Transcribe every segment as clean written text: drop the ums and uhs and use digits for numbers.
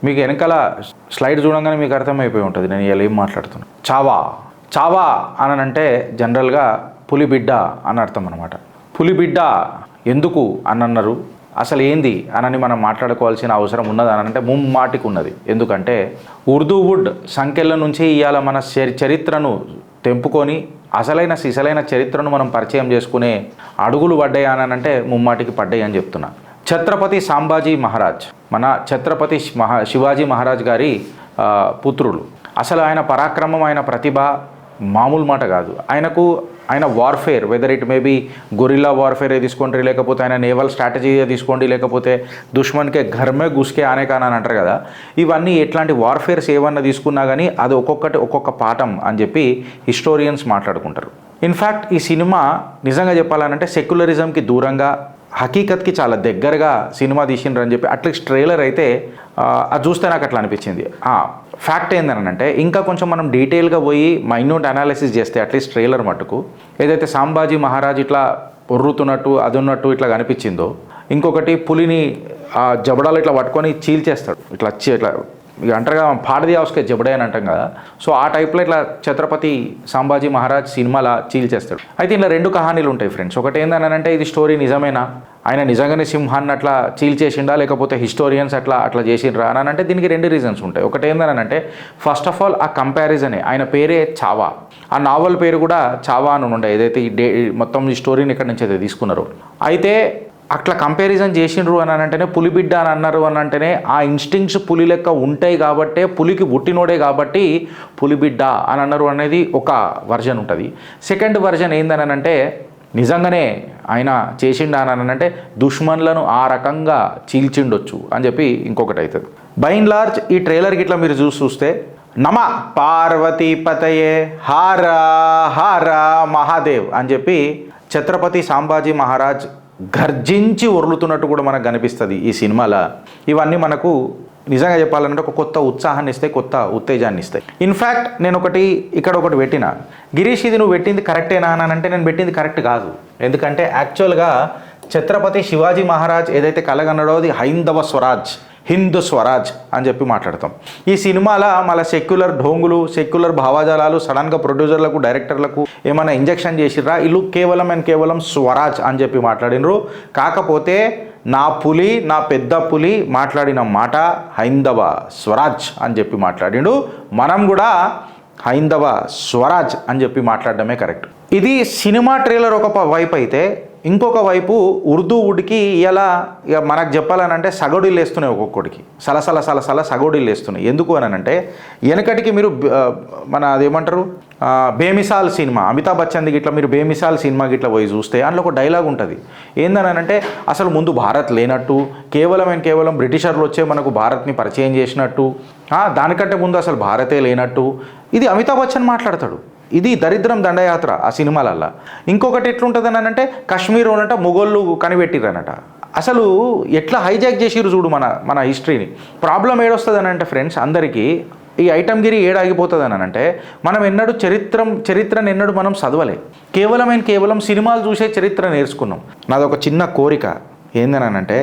మీకు వెనకాల స్లైడ్ చూడంగానే మీకు అర్థమైపోయి ఉంటుంది నేను ఇలా ఏం మాట్లాడుతున్నాను. చావా చావా అని అంటే జనరల్గా పులిబిడ్డ అని అర్థం అనమాట. పులిబిడ్డ ఎందుకు అని అన్నారు, అసలు ఏంది అని మనం మాట్లాడుకోవాల్సిన అవసరం ఉన్నది అని అంటే ముమ్మాటికి ఉన్నది. ఎందుకంటే ఉర్దూ వుడ్ సంఖ్యల నుంచి ఇవాళ మన చరిత్రను తెంపుకొని అసలైన సిసలైన చరిత్రను మనం పరిచయం చేసుకునే అడుగులు పడ్డాయి అని అంటే ముమ్మాటికి పడ్డాయి అని చెప్తున్నా. ఛత్రపతి సంభాజీ మహారాజ్ మన ఛత్రపతి శివాజీ మహారాజ్ గారి పుత్రులు. అసలు ఆయన పరాక్రమం, ఆయన ప్రతిభ మామూలు మాట కాదు. ఆయన warfare, whether it may be guerrilla warfare తీసుకోండి, లేకపోతే ఆయన నేవల్ స్ట్రాటజీ తీసుకోండి, లేకపోతే దుష్మన్కే ఘర్మే గుస్కే ఆనే కానీ అంటారు కదా, ఇవన్నీ ఎట్లాంటి వార్ఫేర్స్ ఏమన్నా తీసుకున్నా కానీ అది ఒక్కొక్క పాఠం అని చెప్పి హిస్టోరియన్స్ మాట్లాడుకుంటారు. ఇన్ఫ్యాక్ట్ ఈ సినిమా నిజంగా చెప్పాలనంటే సెక్యులరిజంకి దూరంగా హకీకత్కి చాలా దగ్గరగా సినిమా తీసిండ్రు అని చెప్పి అట్లీస్ట్ ట్రైలర్ అయితే అది చూస్తే నాకు అట్లా అనిపించింది. ఫ్యాక్ట్ ఏందనంటే ఇంకా కొంచెం మనం డీటెయిల్గా పోయి మైన్యూట్ అనాలిసిస్ చేస్తే అట్లీస్ట్ ట్రైలర్ మట్టుకు ఏదైతే సంభాజీ మహారాజ్ ఇట్లా పొర్రుతున్నట్టు అది ఉన్నట్టు ఇట్లా కనిపించిందో, ఇంకొకటి పులిని జబడాలు ఇట్లా పట్టుకొని చీల్చేస్తాడు, ఇట్లా ఇక అంటారుగా పాడది హౌస్కే జబడే అని అంటాం కదా. సో ఆ టైప్లో ఇట్లా ఛత్రపతి సంభాజీ మహారాజ్ సినిమాలా చీల్చేస్తాడు. అయితే ఇలా రెండు కహానీలు ఉంటాయి ఫ్రెండ్స్. ఒకటి ఏందనంటే ఇది స్టోరీ నిజమేనా, ఆయన నిజంగానే సింహాన్ని అట్లా చీల్చేసిండా, లేకపోతే హిస్టోరియన్స్ అట్లా చేసిండ్రా అని అంటే దీనికి రెండు రీజన్స్ ఉంటాయి. ఒకటి ఏందనంటే ఫస్ట్ ఆఫ్ ఆల్ ఆ కంపారిజనే, ఆయన పేరే చావా, ఆ నావల్ పేరు కూడా చావా అని ఉండే, ఏదైతే మొత్తం ఈ స్టోరీని ఎక్కడి నుంచి అయితే తీసుకున్నారో. అయితే అట్లా కంపారిజన్ చేసిండ్రు అని అంటేనే పులిబిడ్డ అని అన్నారు అని అంటేనే ఆ ఇన్స్టింక్ట్స్ పులి లెక్క ఉంటాయి కాబట్టే, పులికి పుట్టినోడే కాబట్టి పులిబిడ్డ అని అన్నారు అనేది ఒక వర్జన్ ఉంటుంది. సెకండ్ వర్జన్ ఏందని అంటే నిజంగానే ఆయన చేసిండా అని అంటే దుష్మన్లను ఆ రకంగా చీల్చిండొచ్చు అని చెప్పి ఇంకొకటి అవుతుంది. బై అండ్ లార్జ్ ఈ ట్రైలర్కి ఇట్లా మీరు చూస్తే నమ పార్వతీపతయే హార హార మహాదేవ్ అని చెప్పి ఛత్రపతి సంభాజీ మహారాజ్ గర్జించి ఒర్లుతున్నట్టు కూడా మనకు కనిపిస్తుంది ఈ సినిమాలో. ఇవన్నీ మనకు నిజంగా చెప్పాలంటే ఒక కొత్త ఉత్సాహాన్ని ఇస్తాయి, కొత్త ఉత్తేజాన్ని ఇస్తాయి. ఇన్ఫ్యాక్ట్ నేను ఇక్కడ ఒకటి పెట్టిన, గిరీష్ ఇది నువ్వు పెట్టింది కరెక్టేనా అని అంటే నేను పెట్టింది కరెక్ట్ కాదు. ఎందుకంటే యాక్చువల్గా ఛత్రపతి శివాజీ మహారాజ్ ఏదైతే కలగన్నాడో అది హైందవ స్వరాజ్, హిందూ స్వరాజ్ అని చెప్పి మాట్లాడతాం. ఈ సినిమాలో మళ్ళీ సెక్యులర్ ఢోంగులు, సెక్యులర్ భావజాలాలు సడన్గా ప్రొడ్యూసర్లకు, డైరెక్టర్లకు ఏమైనా ఇంజెక్షన్ చేసిర్రా, వీళ్ళు కేవలం స్వరాజ్ అని చెప్పి మాట్లాడినరు. కాకపోతే నా పెద్ద పులి మాట్లాడిన మాట హైందవ స్వరాజ్ అని చెప్పి మాట్లాడిండు. మనం కూడా హైందవ స్వరాజ్ అని చెప్పి మాట్లాడడమే కరెక్ట్. ఇది సినిమా ట్రైలర్ ఒక వైపు అయితే, ఇంకొక వైపు ఉర్దూ వుడ్కి ఇలా ఇక మనకు చెప్పాలనంటే సగోడీలు వేస్తున్నాయి, ఒక్కొక్కడికి సలసల సగోడీలు వేస్తున్నాయి. ఎందుకు అని అంటే వెనకటికి మీరు మన అదేమంటారు బేమిసాల్ సినిమా, అమితాబ్ బచ్చన్ది గిట్లా మీరు బేమిసాల్ సినిమా గిట్లా పోయి చూస్తే అందులో ఒక డైలాగ్ ఉంటుంది. ఏందని అంటే అసలు ముందు భారత్ లేనట్టు, కేవలం బ్రిటిషర్లు వచ్చే మనకు భారత్ని పరిచయం చేసినట్టు, దానికంటే ముందు అసలు భారతే లేనట్టు ఇది అమితాబ్ బచ్చన్ మాట్లాడతాడు. ఇది దరిద్రం దండయాత్ర ఆ సినిమాలల్లో. ఇంకొకటి ఎట్లుంటుంది అని అంటే కాశ్మీర్ అనట మొగోళ్ళు కనిపెట్టిరనట. అసలు ఎట్లా హైజాక్ చేసిరు చూడు మన హిస్టరీని. ప్రాబ్లం ఏడొస్తుంది అని అంటే ఫ్రెండ్స్ అందరికీ ఈ ఐటమ్గిరి ఏడాగిపోతుంది అని అంటే మనం చరిత్రను ఎన్నడూ మనం చదవలే, కేవలం సినిమాలు చూసే చరిత్ర నేర్చుకున్నాం. నాదొక చిన్న కోరిక ఏందని అంటే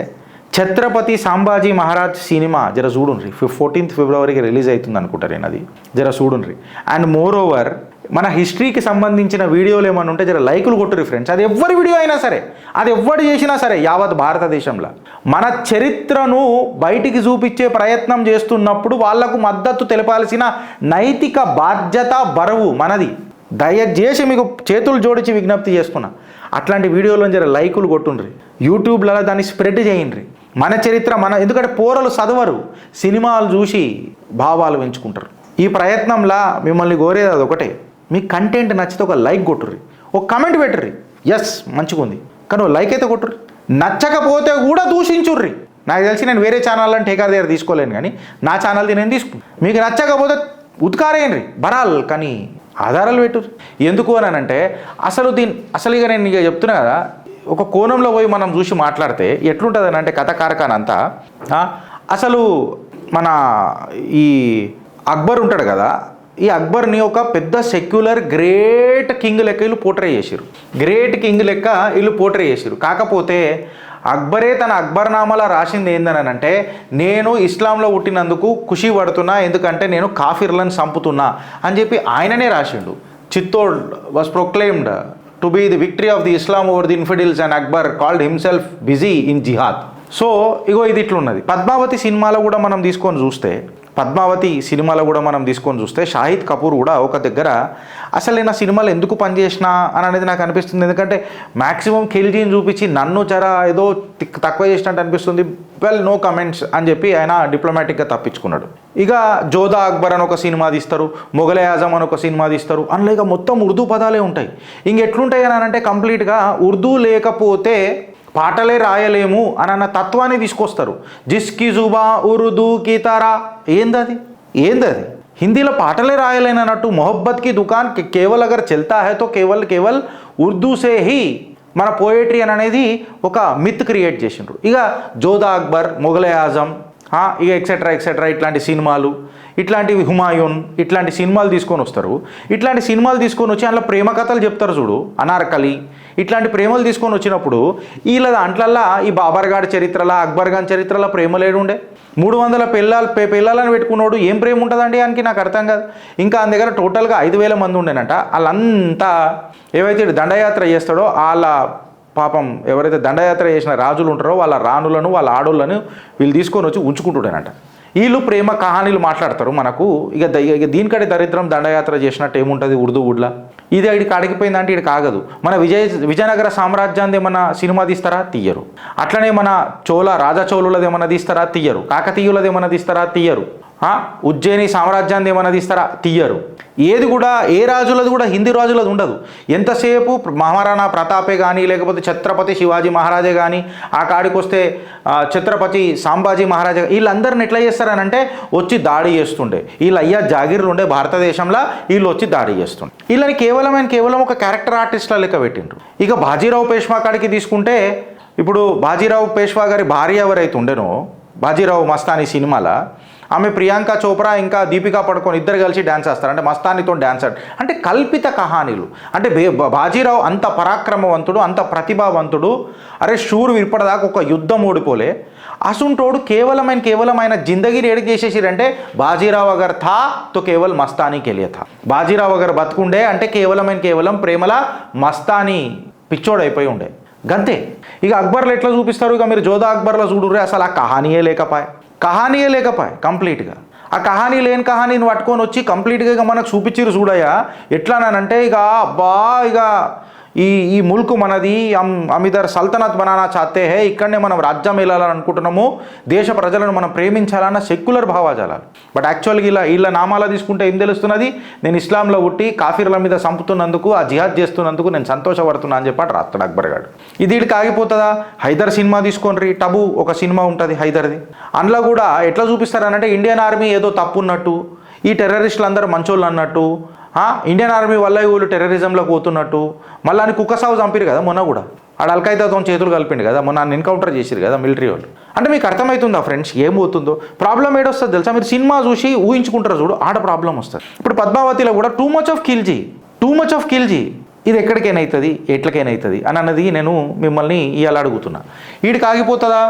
ఛత్రపతి సంభాజీ మహారాజ్ సినిమా జర చూడుండ్రి, 14th ఫిబ్రవరికి రిలీజ్ అవుతుంది అనుకుంటారు నేను, అది జర చూడుండ్రి. అండ్ మోర్ ఓవర్ మన హిస్టరీకి సంబంధించిన వీడియోలు ఏమైనా ఉంటే జర లైకులు కొట్టుర్రి ఫ్రెండ్స్. అది ఎవరి వీడియో అయినా సరే, అది ఎవరు చేసినా సరే యావత్ భారతదేశంలో మన చరిత్రను బయటికి చూపించే ప్రయత్నం చేస్తున్నప్పుడు వాళ్లకు మద్దతు తెలపాల్సిన నైతిక బాధ్యత బరువు మనది. దయచేసి మీకు చేతులు జోడించి విజ్ఞప్తి చేస్తున్నా, అట్లాంటి వీడియోలను జర లైకులు కొట్టుండ్రి, యూట్యూబ్లలో దాన్ని స్ప్రెడ్ చేయండి. మన చరిత్ర ఎందుకంటే పోరలు చదవరు, సినిమాలు చూసి భావాలు పెంచుకుంటారు. ఈ ప్రయత్నంలో మిమ్మల్ని కోరేది అది ఒకటే, మీ కంటెంట్ నచ్చితే ఒక లైక్ కొట్టుర్రి, ఒక కమెంట్ పెట్టుర్రి, ఎస్ మంచిగా ఉంది కానీ ఒక లైక్ అయితే కొట్టుర్రి. నచ్చకపోతే కూడా దూషించుర్రి. నాకు తెలిసి నేను వేరే ఛానళ్ళని టేకర్ దగ్గర తీసుకోలేను, కానీ నా ఛానల్ది నేను తీసుకుంటాను. మీకు నచ్చకపోతే ఉత్కారేయండి బరాల్, కానీ ఆధారాలు పెట్టుర్రి. ఎందుకు అని అంటే అసలు ఇక నేను ఇక చెప్తున్నా కదా, ఒక కోణంలో పోయి మనం చూసి మాట్లాడితే ఎట్లుంటుంది అని అంటే కథకారకానంతా అసలు మన ఈ అక్బర్ ఉంటాడు కదా, ఈ అక్బర్ని ఒక పెద్ద సెక్యులర్ గ్రేట్ కింగ్ లెక్క వీళ్ళు పోర్ట్రే చేసారు. కాకపోతే అక్బరే తన అక్బర్నామాలో రాసింది ఏందని అంటే, నేను ఇస్లాంలో పుట్టినందుకు ఖుషి పడుతున్నా, ఎందుకంటే నేను కాఫిర్లను చంపుతున్నా అని చెప్పి ఆయననే రాసిండు. Chittor was proclaimed to be the victory of the Islam over the infidels and Akbar called himself busy in jihad. So ఇగో ఇది ఇట్లున్నది. పద్మావతి సినిమాలో కూడా మనం తీసుకొని చూస్తే షాహిద్ కపూర్ కూడా ఒక దగ్గర అసలు నేను ఆ సినిమాలో ఎందుకు పనిచేసినా అని అనేది నాకు అనిపిస్తుంది. ఎందుకంటే మ్యాక్సిమం ఖిల్జీని చూపించి నన్ను జర ఏదో తక్కువ చేసినట్టు అనిపిస్తుంది. వెల్, నో కమెంట్స్ అని చెప్పి ఆయన డిప్లొమాటిక్గా తప్పించుకున్నాడు. ఇక జోధా అక్బర్ అని ఒక సినిమా తీస్తారు, మొఘలే ఆజం అని ఒక సినిమా తీస్తారు. అందులో ఇక మొత్తం ఉర్దూ పదాలే ఉంటాయి. ఇంకెట్లుంటాయి అని అంటే కంప్లీట్గా ఉర్దూ లేకపోతే పాటలే రాయలేము అన్న తత్వాన్ని తీసుకొస్తారు. జిస్కి జుబా ఉర్దూ కి తారా, ఏందది హిందీలో పాటలే రాయలేనన్నట్టు. మొహబ్బత్ కి దుకాన్ కేవల్ అగర్ చల్తా హై తో కేవల్ ఉర్దూ సే హీ మన పోయట్రీ అనేది ఒక మిత్ క్రియేట్ చేసిండ్రు. ఇక జోధా అక్బర్, మొఘలే ఆజం, ఇక ఎక్సెట్రా ఇట్లాంటి సినిమాలు, ఇట్లాంటివి హుమాయూన్, ఇట్లాంటి సినిమాలు తీసుకొని వస్తారు. ఇట్లాంటి సినిమాలు తీసుకొని వచ్చి అందులో ప్రేమ కథలు చెప్తారు చూడు, అనార్కలి, ఇట్లాంటి ప్రేమలు తీసుకొని వచ్చినప్పుడు వీళ్ళ దాంట్లల్లా ఈ బాబర్ గారి చరిత్రలా, అక్బర్ గారి చరిత్రలో ప్రేమలేడుండే. 300 పిల్లలను పెట్టుకున్నాడు, ఏం ప్రేమ ఉంటుందండి ఆయనకి, నాకు అర్థం కాదు. ఇంకా ఆయన దగ్గర టోటల్గా 5,000 మంది ఉండేనట. వాళ్ళంతా ఏవైతే దండయాత్ర చేస్తాడో వాళ్ళ పాపం ఎవరైతే దండయాత్ర చేసిన రాజులు ఉంటారో వాళ్ళ రాణులను, వాళ్ళ ఆడోళ్ళను వీళ్ళు తీసుకొని వచ్చి ఉంచుకుంటుండేనట. వీళ్ళు ప్రేమ కహానీలు మాట్లాడతారు మనకు. ఇక దీనికడే దరిద్రం దండయాత్ర చేసినట్టు ఏముంటుంది ఉర్దూ వుడ్లా. ఇది ఇక్కడికి అడిగిపోయిందంటే ఇది కాగదు. మన విజయనగర సామ్రాజ్యాన్ని ఏమన్నా సినిమా తీస్తారా? తీయరు. అట్లనే మన రాజా చోళులది ఏమన్నా తీస్తారా? తీయరు. కాకతీయులది ఏమన్నా తీస్తారా? తీయరు. ఉజ్జయిని సామ్రాజ్యాన్ని ఏమన్నా తీస్తారా? తీయరు. ఏది కూడా ఏ రాజులది కూడా హిందీ రాజులది ఉండదు. ఎంతసేపు మహారాణా ప్రతాపే కానీ, లేకపోతే ఛత్రపతి శివాజీ మహారాజే కానీ, ఆ కాడికి వస్తే ఛత్రపతి సంభాజీ మహారాజా, వీళ్ళందరిని ఎట్లా చేస్తారనంటే వచ్చి దాడి చేస్తుండే. వీళ్ళు అయ్యా జాగీర్లు ఉండే భారతదేశంలో, వీళ్ళు వచ్చి దాడి చేస్తుండే. వీళ్ళని కేవలం ఒక క్యారెక్టర్ ఆర్టిస్ట్ల లెక్క పెట్టిండ్రు. ఇక బాజీరావు పేష్వా కాడికి తీసుకుంటే, ఇప్పుడు బాజీరావు పేష్వా గారి భార్య ఎవరైతే ఉండేనో బాజీరావు మస్తానీ సినిమాలో, ఆమె ప్రియాంక చోప్రా ఇంకా దీపికా పడుకొని ఇద్దరు కలిసి డ్యాన్స్ వేస్తారు. అంటే మస్తానీతో డ్యాన్స్ అంటే కల్పిత కహానీలు. అంటే బాజీరావు అంత పరాక్రమవంతుడు, అంత ప్రతిభావంతుడు, అరే షూర్ ఇప్పటిదాకా ఒక యుద్ధం ఓడిపోలే. అసుంటోడు కేవలం ఆయన జిందగీని ఏడికి చేసేసిరంటే బాజీరావు అగర్ థా తో కేవల్ మస్తానీకి వెళ్ళే థా. బాజీరావు అగర్ బతుకుండే అంటే కేవలం ప్రేమల మస్తానీ పిచ్చోడైపోయి ఉండే, గంతే. ఇక అక్బర్లో ఎట్లా చూపిస్తారు, ఇక మీరు జోధా అక్బర్లో చూడుర్రే, అసలు ఆ కహానీయే లేకపాయే కంప్లీట్గా. ఆ కహానీ లేని కహానీని పట్టుకొని వచ్చి కంప్లీట్గా ఇక మనకు చూపించిరు చూడయ్యా. ఎట్లానంటే ఇక ఇక ఈ ముల్క్ మనది, అమిదర్ సల్తనత్ బనానా చాతే హే, ఇక్కడనే మనం రాజ్యం వెళ్ళాలని అనుకుంటున్నాము, దేశ ప్రజలను మనం ప్రేమించాలన్న సెక్యులర్ భావాజాలాలు. బట్ యాక్చువల్గా వీళ్ళ నామాల తీసుకుంటే ఏం తెలుస్తున్నది, నేను ఇస్లాంలో పుట్టి కాఫీర్ల మీద చంపుతున్నందుకు, ఆ జిహాద్ చేస్తున్నందుకు నేను సంతోషపడుతున్నా అని చెప్పి రాస్తాడు అక్బర్ గారు. ఇది వీడికి ఆగిపోతుందా? హైదర్ సినిమా తీసుకోండి, టబు ఒక సినిమా ఉంటుంది హైదర్ది. అందులో కూడా ఎట్లా చూపిస్తారనంటే ఇండియన్ ఆర్మీ ఏదో తప్పు ఉన్నట్టు, ఈ టెర్రరిస్టులు అందరూ మంచోళ్ళు అన్నట్టు, ఇండియన్ ఆర్మీ వల్ల వీళ్ళు టెర్రరిజంలోకి పోతున్నట్టు. మళ్ళీ అని కుక్కసావు చంపారు కదా మొన్న కూడా, ఆడ అల్ఖైదాతో చేతులు కలిపిండు కదా, మొన్న ఎన్కౌంటర్ చేసిరు కదా మిలిటరీ వాళ్ళు. అంటే మీకు అర్థమవుతుందా ఫ్రెండ్స్ ఏమవుతుందో? ప్రాబ్లం ఏడొస్తుంది తెలుసా? మీరు సినిమా చూసి ఊహించుకుంటారు చూడు, ఆడ ప్రాబ్లం వస్తుంది. ఇప్పుడు పద్మావతిలో కూడా టూ మచ్ ఆఫ్ కిల్జీ ఇది ఎక్కడికైనా అవుతుంది, ఎట్లకైనా అని అన్నది నేను మిమ్మల్ని ఇవాళ అడుగుతున్నా. వీడికి ఆగిపోతుందా?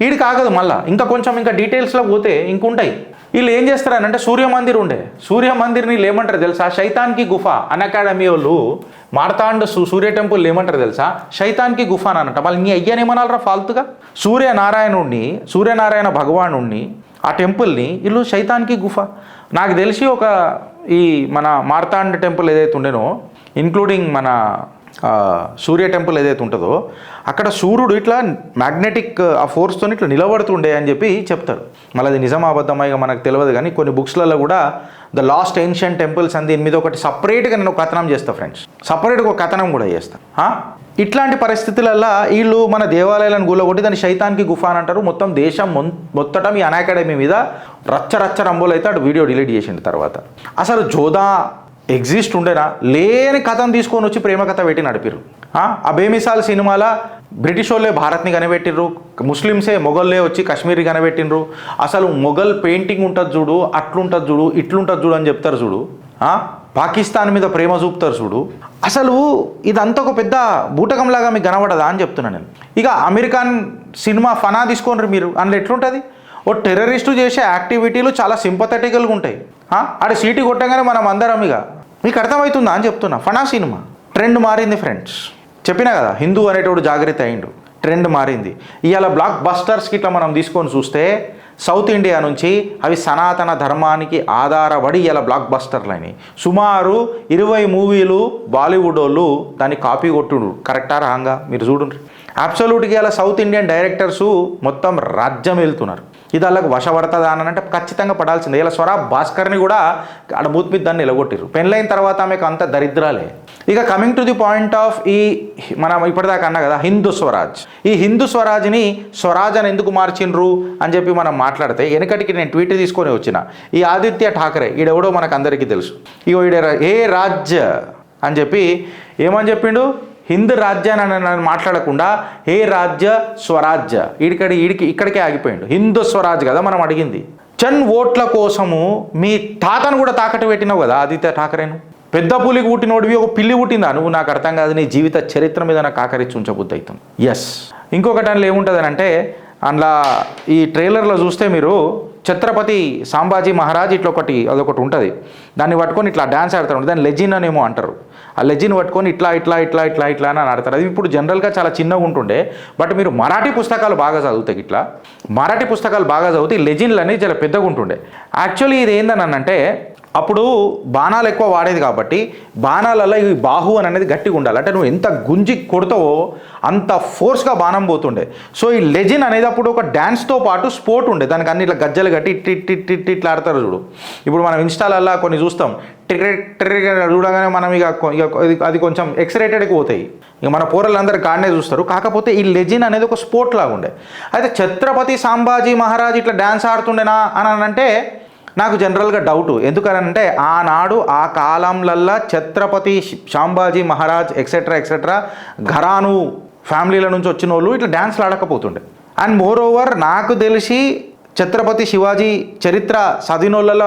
వీడికి ఆగదు. మళ్ళీ ఇంకా డీటెయిల్స్లో పోతే ఇంకుంటాయి. వీళ్ళు ఏం చేస్తారనంటే సూర్యమందిర్ని ఏమంటారు తెలుసా? శైతాన్కి గుఫా అకాడమీ వాళ్ళు మార్తాండ్ సూర్య టెంపుల్ ఏమంటారు తెలుసా? శైతాన్కి గుఫా అని అంట. వాళ్ళు నీ అయ్యనేమనాలరా ఫాల్తుగా? సూర్యనారాయణ భగవానుడిని, ఆ టెంపుల్ని వీళ్ళు శైతాన్కి గుఫా. నాకు తెలిసి ఈ మన మార్తాండ్ టెంపుల్ ఏదైతే ఉండేనో, ఇంక్లూడింగ్ మన సూర్య టెంపుల్ ఏదైతే ఉంటుందో, అక్కడ సూర్యుడు ఇట్లా మ్యాగ్నెటిక్ ఆ ఫోర్స్తో ఇట్లా నిలబడుతుండే అని చెప్పి చెప్తారు. మళ్ళీ అది నిజం అబద్ధమా ఇక మనకు తెలియదు, కానీ కొన్ని బుక్స్లలో కూడా ద లాస్ట్ ఏన్షియంట్ టెంపుల్స్ అని దీని మీద ఒకటి సపరేట్గా నేను ఒక కథనం చేస్తాను ఫ్రెండ్స్, సపరేట్గా ఒక కథనం కూడా చేస్తాను. ఇట్లాంటి పరిస్థితులలో వీళ్ళు మన దేవాలయాలను గుల్లగొట్టి దాన్ని శైతాన్కి గుఫా అని అంటారు. మొత్తం దేశం మొత్తటం ఈ అకాడమీ మీద రచ్చ రంబోలు అయితే అటు వీడియో డిలీట్ చేసిండు. తర్వాత అసలు జోధా ఎగ్జిస్ట్ ఉండేనా లేని కథను తీసుకొని వచ్చి ప్రేమ కథ పెట్టి నడిపిరు. ఆ బేమిసాల్ సినిమాలో బ్రిటిష్ వాళ్ళే భారత్ని కనిపెట్టిర్రు, ముస్లిమ్సే మొఘల్లే వచ్చి కాశ్మీర్ని కనిపెట్టిండ్రు. అసలు మొఘల్ పెయింటింగ్ ఉంటుంది చూడు, అట్లుంటుంది చూడు, ఇట్లుంటుంది చూడు అని చెప్తారు చూడు. పాకిస్తాన్ మీద ప్రేమ చూపుతారు చూడు. అసలు ఇదంతా ఒక పెద్ద బూటకంలాగా మీకు కనబడదా అని చెప్తున్నాను నేను. ఇక అమీర్ ఖాన్ సినిమా ఫనా తీసుకోండి మీరు, అందులో ఎట్లుంటుంది, ఓ టెర్రరిస్టు చేసే యాక్టివిటీలు చాలా సింపథెటికల్గా ఉంటాయి. ఆడ సీటీ కొట్టగానే మనం అందరం ఇక మీకు అర్థమవుతుందా అని చెప్తున్నా. ఫనా సినిమా ట్రెండ్ మారింది ఫ్రెండ్స్, చెప్పినా కదా, హిందూ అనేటోడు జాగ్రత్త అయిండు, ట్రెండ్ మారింది. ఇవాళ బ్లాక్ బస్టర్స్కి ఇట్లా మనం తీసుకొని చూస్తే సౌత్ ఇండియా నుంచి అవి సనాతన ధర్మానికి ఆధారపడి ఇలా బ్లాక్ బస్టర్లు అయినాయి. సుమారు 20 మూవీలు బాలీవుడ్ వాళ్ళు దాన్ని కాపీ కొట్టుడు, కరెక్టా రాంగా మీరు చూడండి. అబ్సల్యూట్గా ఇలా సౌత్ ఇండియన్ డైరెక్టర్సు మొత్తం రాజ్యం వెళ్తున్నారు. ఇది వాళ్ళకు వశపడుతుందా అని అంటే ఖచ్చితంగా పడాల్సిందే. ఇలా స్వరా భాస్కర్ని కూడా ఆడ బూత్ మీద దాన్ని నిలగొట్టిరు. పెళ్ళైన తర్వాత ఆమెకు అంత దరిద్రాలే. ఇక coming to the point of ఈ మనం ఇప్పటిదాకా అన్నా కదా హిందూ స్వరాజ్, ఈ హిందూ స్వరాజ్ని స్వరాజ్ అని ఎందుకు మార్చిండ్రు అని చెప్పి మనం మాట్లాడితే, వెనకటికి నేను ట్వీట్ తీసుకొని వచ్చిన ఈ ఆదిత్య ఠాకరే ఈడెవడో మనకు అందరికీ తెలుసు. ఇగో ఈడ ఏ రాజ్య అని చెప్పి ఏమని చెప్పిండు, హిందూ రాజ్యాన్ని అని మాట్లాడకుండా ఏ రాజ్య స్వరాజ్య ఇక్కడికే ఆగిపోయిండు. హిందూ స్వరాజ్ కదా మనం అడిగింది. చంద్ ఓట్ల కోసము మీ తాతను కూడా తాకట్టు పెట్టినావు కదా ఆదిత్య ఠాకరేను. పెద్ద పులికి పుట్టినోడివి ఒక పిల్లి పుట్టిందా నువ్వు, నాకు అర్థం కాదు. నీ జీవిత చరిత్ర మీద నాకు ఆకరించి ఉంచబుద్ధి అవుతుంది. ఎస్, ఇంకొకటి అందులో ఏముంటుంది అని అంటే, అందులో ఈ ట్రైలర్లో చూస్తే మీరు ఛత్రపతి సాంబాజీ మహారాజ్ ఇట్లా అదొకటి ఉంటుంది, దాన్ని పట్టుకొని ఇట్లా డ్యాన్స్ ఆడతారు, దాన్ని లెజిన్ అనేమో అంటారు. ఆ లెజిన్ పట్టుకొని ఇట్లా ఇట్లా ఇట్లా ఇట్లా ఇట్లా అని ఆడతారు. అది ఇప్పుడు జనరల్గా చాలా చిన్నగా ఉంటుండే, బట్ మీరు మరాఠీ పుస్తకాలు బాగా చదువుతాయి, ఇట్లా మరాఠీ పుస్తకాలు బాగా చదివితే లెజిన్లు అనేది చాలా పెద్దగా ఉంటుండే. యాక్చువల్లీ ఇది ఏందని అంటే, అప్పుడు బాణాలు ఎక్కువ వాడేది కాబట్టి బాణాలలో ఈ బాహు అని అనేది గట్టిగా ఉండాలి. అంటే నువ్వు ఎంత గుంజి కొడతావో అంత ఫోర్స్గా బాణం పోతుండే. సో ఈ లెజిన్ అనేది అప్పుడు ఒక డ్యాన్స్తో పాటు స్పోర్ట్ ఉండే, దానికి అన్ని ఇట్లా గజ్జలు కట్టి ఇట్లా ఆడతారు చూడు. ఇప్పుడు మనం ఇన్స్టాలల్లో కొన్ని చూస్తాం, చూడగానే మనం ఇక అది కొంచెం ఎక్సైటెడ్కి పోతాయి. ఇక మన పోరలందరూ కాడనే చూస్తారు. కాకపోతే ఈ లెజిన్ అనేది ఒక స్పోర్ట్ లాగా ఉండే. అయితే ఛత్రపతి సాంబాజీ మహారాజ్ ఇట్లా డ్యాన్స్ ఆడుతుండేనా అని అంటే నాకు జనరల్గా డౌటు. ఎందుకనంటే ఆనాడు ఆ కాలంలల్లా ఛత్రపతి సాంబాజీ మహారాజ్ ఎక్సెట్రా ఘరాను ఫ్యామిలీల నుంచి వచ్చిన వాళ్ళు ఇట్లా డ్యాన్స్లు ఆడకపోతుండే. అండ్ మోర్ ఓవర్ నాకు తెలిసి ఛత్రపతి శివాజీ చరిత్ర చదివినోళ్ళలో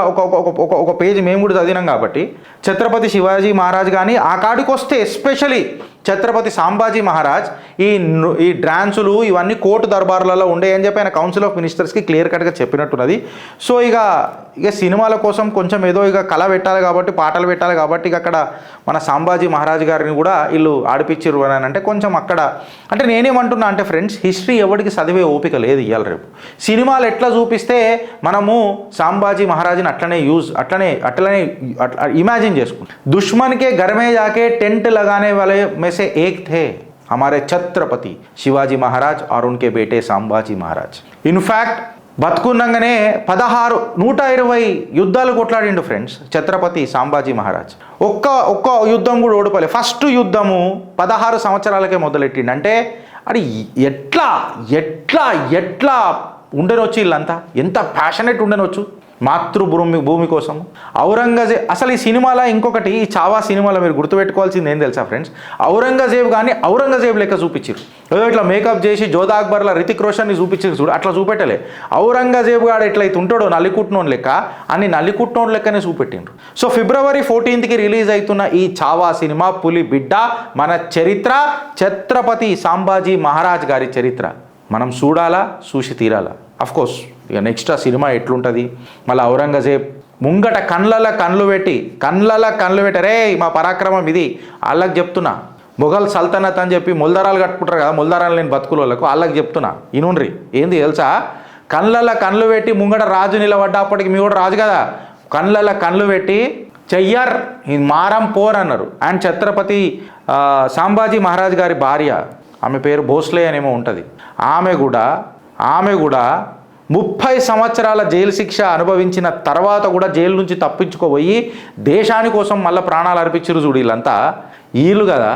ఒక పేజీ మేము కూడా చదివినాం కాబట్టి ఛత్రపతి శివాజీ మహారాజ్ కానీ ఆ కాడికి వస్తే ఎస్పెషలీ ఛత్రపతి సాంబాజీ మహారాజ్ ఈ డ్యాన్సులు ఇవన్నీ కోర్టు దర్బార్లలో ఉండే అని చెప్పి ఆయన కౌన్సిల్ ఆఫ్ మినిస్టర్స్కి క్లియర్ కట్గా చెప్పినట్టున్నది. సో ఇక సినిమాల కోసం కొంచెం ఏదో ఇక కళ పెట్టాలి కాబట్టి, పాటలు పెట్టాలి కాబట్టి ఇక అక్కడ మన సాంబాజీ మహారాజ్ గారిని కూడా వీళ్ళు ఆడిపించారు అని అంటే కొంచెం అక్కడ అంటే నేనేమంటున్నా అంటే ఫ్రెండ్స్, హిస్టరీ ఎవరికి చదివే ఓపిక లేదు ఇవాళ రేపు. సినిమాలు ఎట్లా చూపిస్తే మనము సాంబాజీ మహారాజ్ని అట్లనే ఇమాజిన్ చేసుకుంటాం. దుష్మన్కే గర్మే జాకే టెంట్ लगाने वाले में से एक थे हमारे छत्रपति शिवाजी महाराज और उनके बेटे संभाजी महाराज. इनफैक्ट బతుకున్నంగానే 120 యుద్ధాలు కొట్లాడిండు ఫ్రెండ్స్ ఛత్రపతి సాంబాజీ మహారాజ్. ఒక్క యుద్ధం కూడా ఓడిపోలే. ఫస్ట్ యుద్ధము 16 సంవత్సరాలకే మొదలెట్టిండు. అంటే అది ఎట్లా ఉండనొచ్చు వీళ్ళంతా, ఎంత ప్యాషనెట్ ఉండనొచ్చు మాతృభూమి కోసం. ఔరంగజేబ్ అసలు ఈ సినిమాలో ఇంకొకటి, ఈ చావా సినిమాలో మీరు గుర్తుపెట్టుకోవాల్సింది ఏం తెలుసా ఫ్రెండ్స్, ఔరంగజేబ్ కానీ ఔరంగజేబ్ లెక్క చూపించారు. ఏదో ఇట్లా మేకప్ చేసి జోధా అక్బర్లా రితిక్ రోషన్ని చూపించారు చూడు, అట్లా చూపెట్టలే. ఔరంగజేబ్ గాడు ఎట్లయితే ఉంటాడో నల్లికుట్నోన్ లెక్క, అన్ని నల్లికుట్నోన్ లెక్కనే చూపెట్టిండ్రు. సో February 14th రిలీజ్ అవుతున్న ఈ చావా సినిమా పులి బిడ్డ మన చరిత్ర, ఛత్రపతి సాంబాజీ మహారాజ్ గారి చరిత్ర మనం చూసి తీరాలా. అఫ్కోర్స్ ఇక నెక్స్ట్ ఆ సినిమా ఎట్లుంటుంది, మళ్ళీ ఔరంగజేబ్ ముంగట కళ్ళలో కళ్ళు పెట్టి రే మా పరాక్రమం ఇది వాళ్ళకి చెప్తున్నా. మొఘల్ సల్తనత్ అని చెప్పి మొల్దరాలు కట్టుకుంటారు కదా, మొల్దరాలు లేని బతుకుల వాళ్ళకు వాళ్ళకి చెప్తున్నా ఇనుండ్రి. ఏంది తెలుసా, కళ్ళలో కళ్ళు పెట్టి ముంగట రాజు నిలబడ్డప్పటికి మీ కూడా రాజు కదా, కళ్ళలో కళ్ళు పెట్టి చెయ్యర్ మారం పోర్ అన్నారు. అండ్ ఛత్రపతి సాంబాజీ మహారాజ్ గారి భార్య, ఆమె పేరు భోస్లే అనేమో ఉంటుంది, ఆమె కూడా 30 సంవత్సరాల జైలు శిక్ష అనుభవించిన తర్వాత కూడా జైలు నుంచి తప్పించుకోబోయి దేశాని కోసం మళ్ళీ ప్రాణాలు అర్పించారు చూడు. వీళ్ళంతా వీళ్ళు కదా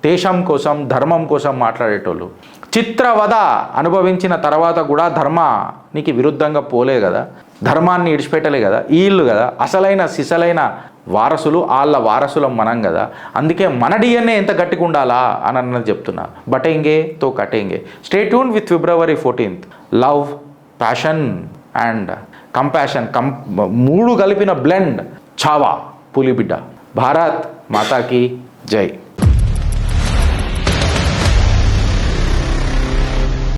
దేశం కోసం ధర్మం కోసం మాట్లాడేటోళ్ళు. చిత్రవధ అనుభవించిన తర్వాత కూడా ధర్మానికి విరుద్ధంగా పోలే కదా, ధర్మాన్ని ఇడిచిపెట్టలే కదా వీళ్ళు కదా అసలైన సిసలైన వారసులు. వాళ్ళ వారసులం మనం కదా, అందుకే మన DNA ఎంత గట్టిగా ఉండాలా అని అన్నది చెప్తున్నా. బటేంగే తో కటేంగే. Stay tune with February 14th. Love, passion and compassion మూడు కలిపిన బ్లెండ్ చావా పులిబిడ్డ. భారత్ మాతాకి జై.